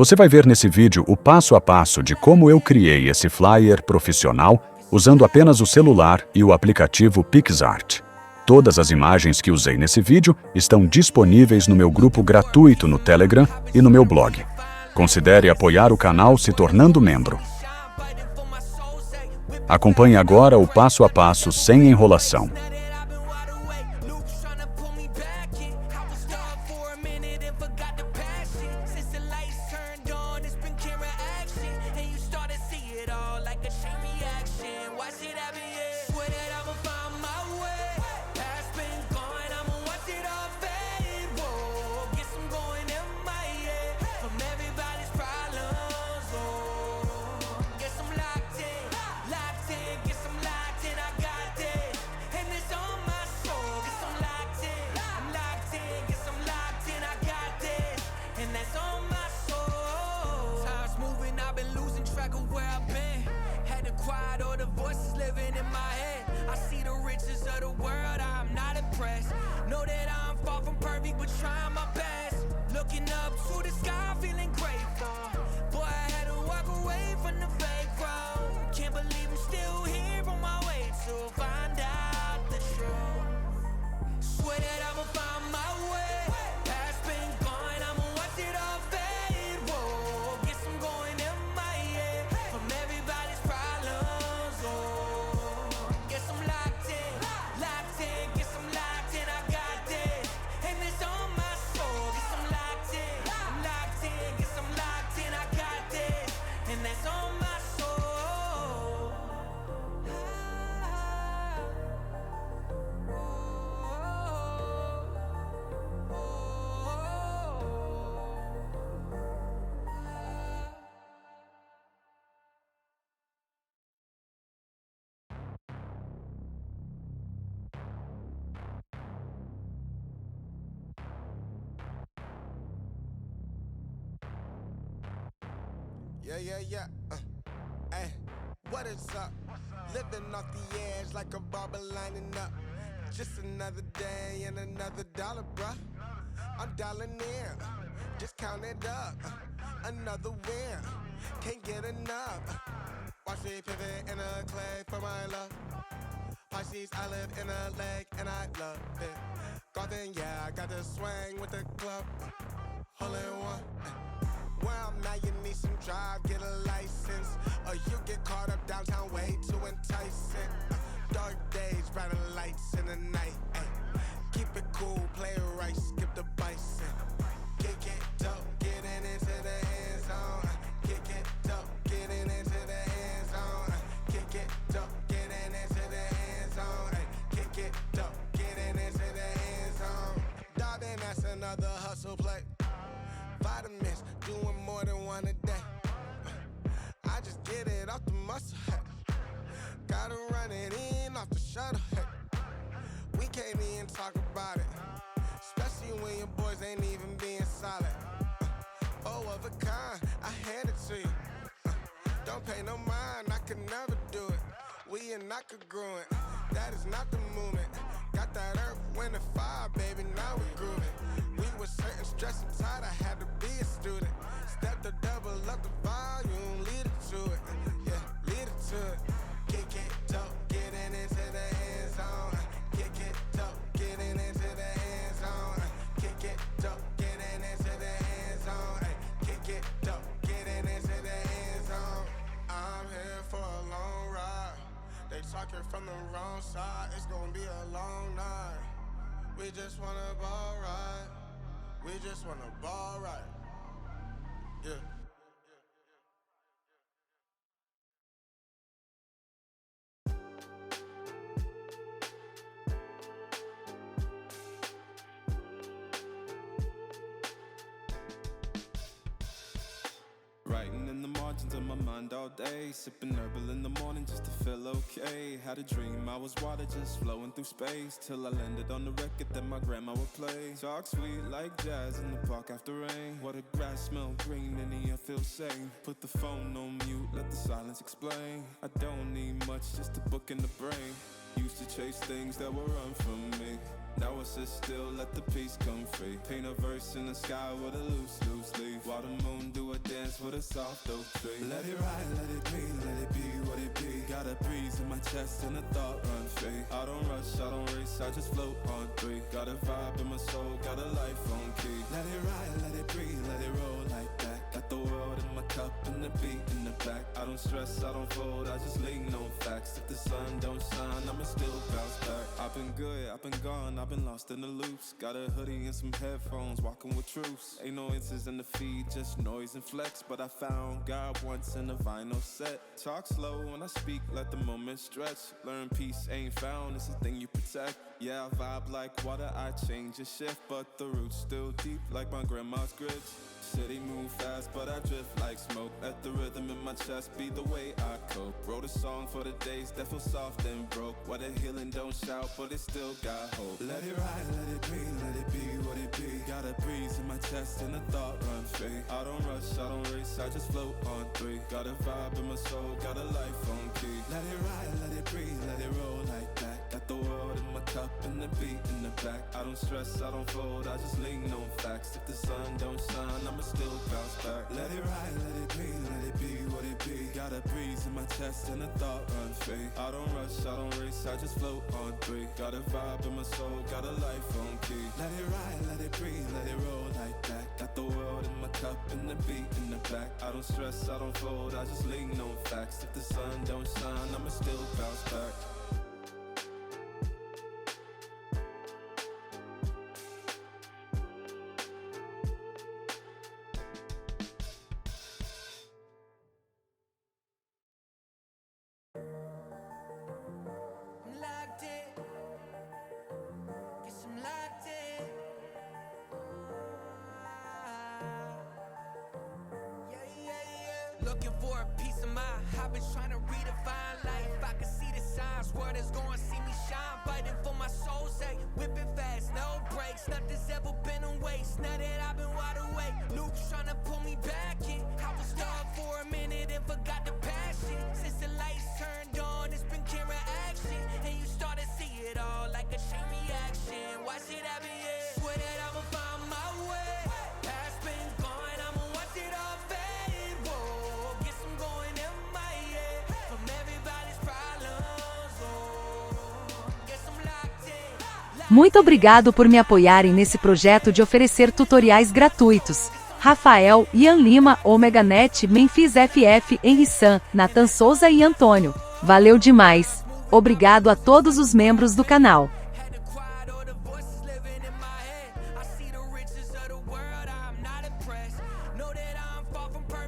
Você vai ver nesse vídeo o passo a passo de como eu criei esse flyer profissional usando apenas o celular e o aplicativo PixArt. Todas as imagens que usei nesse vídeo estão disponíveis no meu grupo gratuito no Telegram e no meu blog. Considere apoiar o canal se tornando membro. Acompanhe agora o passo a passo sem enrolação. Yeah. Hey, what is up? Living off the edge like a barber lining up. Just another day and another dollar, bruh. I'm dialing in, just count it up. Another win, can't get enough. Watch me pivot in a clay for my love. Pisces, I live in a lake and I love it. Garden, yeah, I got the swing with the club. Hole in one. Where I'm at, you need some drive, get a license. Or you get caught up downtown, way too enticing. Dark days, brighter lights in the night. Ay. Keep it cool, play it right, skip the bison. Kick it dope, getting into the end zone. Kick it dope, getting into the end zone. Kick it dope, getting into the end zone. Ay. Kick it dope, getting into the end zone. Darling, that's another hustle play. Vitamins, doing more than one a day. I just get it off the muscle, hey. Gotta run it in off the shuttle, hey. We can't even talk about it, especially when your boys ain't even being solid. Oh, of a kind, I hand it to you. Don't pay no mind, I could never do it. We are not congruent, that is not the movement. Got that earth, wind, and fire, baby, now we grooving. We were certain, stressed and tired, I had to be a student. Step to double up the volume, lead it to it. Yeah, lead it to it. Kick it dope, getting into the end zone. Kick it dope, getting into the end zone. Kick it dope, getting into the end zone. Kick it dope, getting into the end zone. I'm here for a long ride. They talking from the wrong side, it's gonna be a long night. We just wanna ball right. We just wanna ball right. Yeah. Writing in the margins of my mind all day, sipping herbal in the morning just to feel okay. Had a dream I was water just flowing through space, till I landed on the record that my grandma would play. Talk sweet like jazz in the park after rain. What the grass smell green and the air feels sane. Put the phone on mute, let the silence explain. I don't need much, just a book in the brain. Used to chase things that were run from me. Now I sit still, let the peace come free. Paint a verse in the sky with a loose leaf. While the moon do a dance with a soft oak tree. Let it ride, let it be what it be. Got a breeze in my chest and a thought run free. I don't rush, I don't race, I just float on 3. Got a vibe in my soul, got a life on key. Let it ride, let it breathe, let it roll like that. Got the world in my cup and the beat in the back. I don't stress, I don't fold, I just lean on facts. If the sun don't shine, I'ma still bounce back. I've been good, I've been gone, I've been lost in the loops. Got a hoodie and some headphones, walking with truths. Ain't no inches in the feed, just noise and flex. But I found God once in a vinyl set. Talk slow when I speak, let the moment stretch. Learn peace ain't found, it's a thing you protect. Yeah, I vibe like water, I change and shift. But the roots still deep like my grandma's grits. City move fast, but I drift like smoke. Let the rhythm in my chest be the way I cope. Wrote a song for the days that feel soft and broke. Where the healing don't shout, but it still got hope. Let it ride, let it be what it be. Got a breeze in my chest and a thought run free. I don't rush, I don't race, I just float on 3. Got a vibe in my soul, got a life on key. Let it ride, let it breathe, let it roll like that. Got the world in my cup and the beat in the back. I don't stress, I don't fold, I just lean on facts. If the sun don't shine, I'ma still bounce back. Let it ride, let it be what it be. Got a breeze in my chest and a thought run free. I don't rush, I don't race, I just float on 3. Got a vibe in my soul, got a life on key. Let it ride, let it breathe, let it roll like that. Got the world in my cup and the beat in the back. I don't stress, I don't fold, I just lean on facts. If the sun don't shine, I'ma still bounce back. Looking for a piece of mind. I've been trying to redefine life. I can see the signs. Word is gonna see me shine. Fighting for my soul's sake. Whipping fast, no brakes. Nothing's ever been a waste. Now that I've been wide awake. Luke's trying to pull me back in. I was starved for a minute and forgot the passion. Since the lights turned on, it's been camera action. And you start to see it all like a chain reaction. Watch it happen, yeah. Swear that I'ma find my way. Past been gone, I'ma watch it all fade. Whoa, guess I'm going MIA from everybody's problems. Oh, guess I'm locked in. Muito obrigado por me apoiarem nesse projeto de oferecer tutoriais gratuitos. Rafael, Ian Lima, OmegaNet, Memphis FF, Henry San, Nathan Souza e Antônio. Valeu demais! Obrigado a todos os membros do canal.